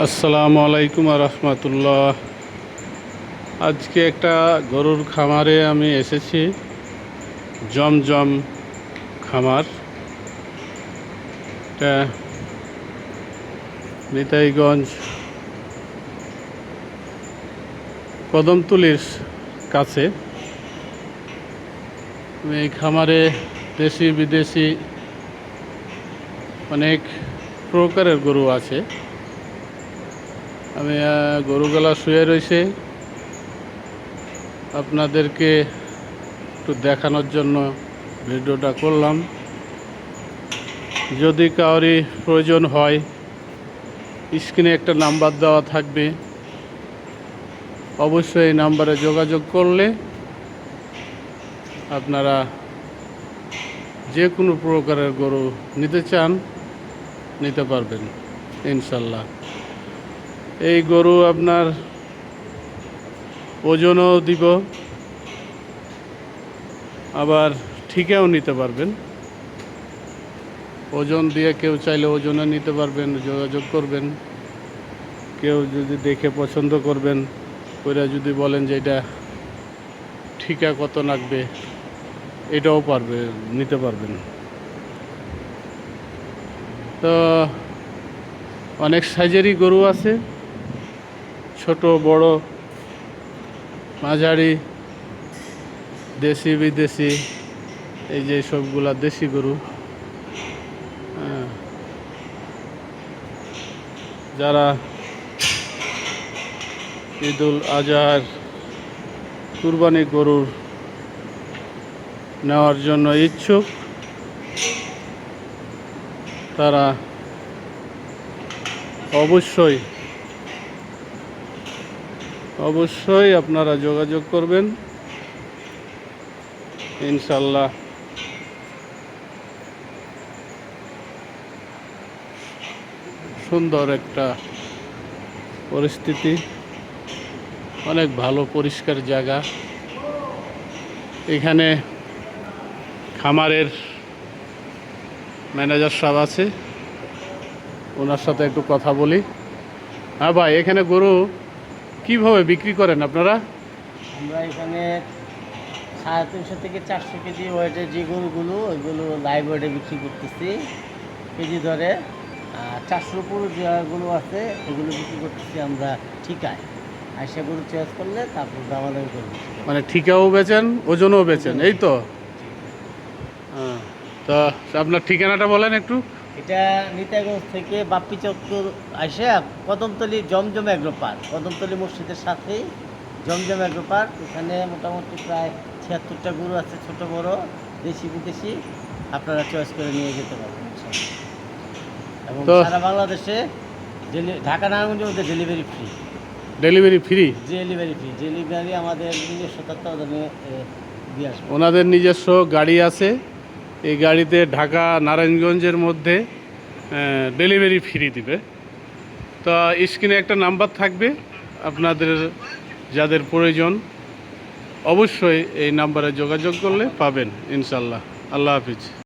আসসালামু আলাইকুম রহমতুল্লাহ। আজকে একটা গরুর খামারে আমি এসেছি। জমজম খামার, এটা নিতাইগঞ্জ কদমতলির কাছে। এই খামারে দেশি বিদেশি অনেক প্রকারের গরু আছে। আমি গরুগুলা শুয়ে রয়েছে, আপনাদেরকে একটু দেখানোর জন্য ভিডিওটা করলাম। যদি কাউরি প্রয়োজন হয়, স্ক্রিনে একটা নাম্বার দেওয়া থাকবে, অবশ্যই এই নাম্বারে যোগাযোগ করলে আপনারা যে কোনো প্রকারের গরু নিতে চান নিতে পারবেন ইনশাল্লাহ। এই গরু আপনার ওজনও দিব, আবার ঠিকাও নিতে পারবেন। ওজন দিয়ে কেউ চাইলে ওজনও নিতে পারবেন, যোগাযোগ করবেন। কেউ যদি দেখে পছন্দ করবেন, ওরা যদি বলেন যে এটা ঠিকা কত লাগবে, এটাও নিতে পারবেন। তো অনেক সাইজেরই গরু আছে, ছোট বড় মাঝারি, দেশি বিদেশি। এই যে সবগুলা দেশি গরু। যারা ঈদুল আজহার কুরবানি গরুর নেওয়ার জন্য ইচ্ছুক, তারা অবশ্যই আপনারা যোগাযোগ করবেন ইনশাল্লাহ। সুন্দর একটা পরিস্থিতি, অনেক ভালো পরিষ্কার জায়গা। এখানে খামারের ম্যানেজার সাহেব আছে, ওনার সাথে একটু কথা বলি। হ্যাঁ ভাই, এখানে গরু কিভাবে বিক্রি করেন আপনারা? আমরা এখানে 350 থেকে 400 কেজি ওয়েটের যে গরুগুলো, ওইগুলো লাইভ ওয়েটে বিক্রি করতেছি কেজি ধরে। আর 400 উপর যেগুলো আছে ওগুলো বিক্রি করতেছি আমরা ঠিকায়। আর সে গরু চয়েস করলে তারপর দামাদামি করবো। মানে ঠিকাও বেচেন, ওজনও বেচেন, এই তো? হ্যাঁ, তা আপনার ঠিকানাটা বলেন একটু। এটা নিতাইগঞ্জ থেকে বাপ্পি চত্বর আসে কদমতলি জমজম এগ্রো পার্ক, কদমতলি মসজিদের সাথেই জমজম এগ্রো পার্ক। এখানে মোটামুটি প্রায় 76টা গরু আছে, ছোট বড়, দেশি বিদেশি। আপনারা চয়েস করে নিয়ে যেতে পারবেন এবং সারা বাংলাদেশে ঢাকা নারায়ণগঞ্জের মধ্যে delivery free. Delivery free? Delivery আমাদের নিজস্ব তত্ত্বাবধানে দিয়ে আসবে। ওনাদের নিজস্ব গাড়ি আছে, এই গাড়িতে ঢাকা নারায়ণগঞ্জের মধ্যে ডেলিভারি ফ্রি দিবে। তো স্ক্রিনে একটা নাম্বার থাকবে, আপনাদের যাদের প্রয়োজন অবশ্যই এই নাম্বারে যোগাযোগ করলে পাবেন ইনশাল্লাহ। আল্লাহ হাফিজ।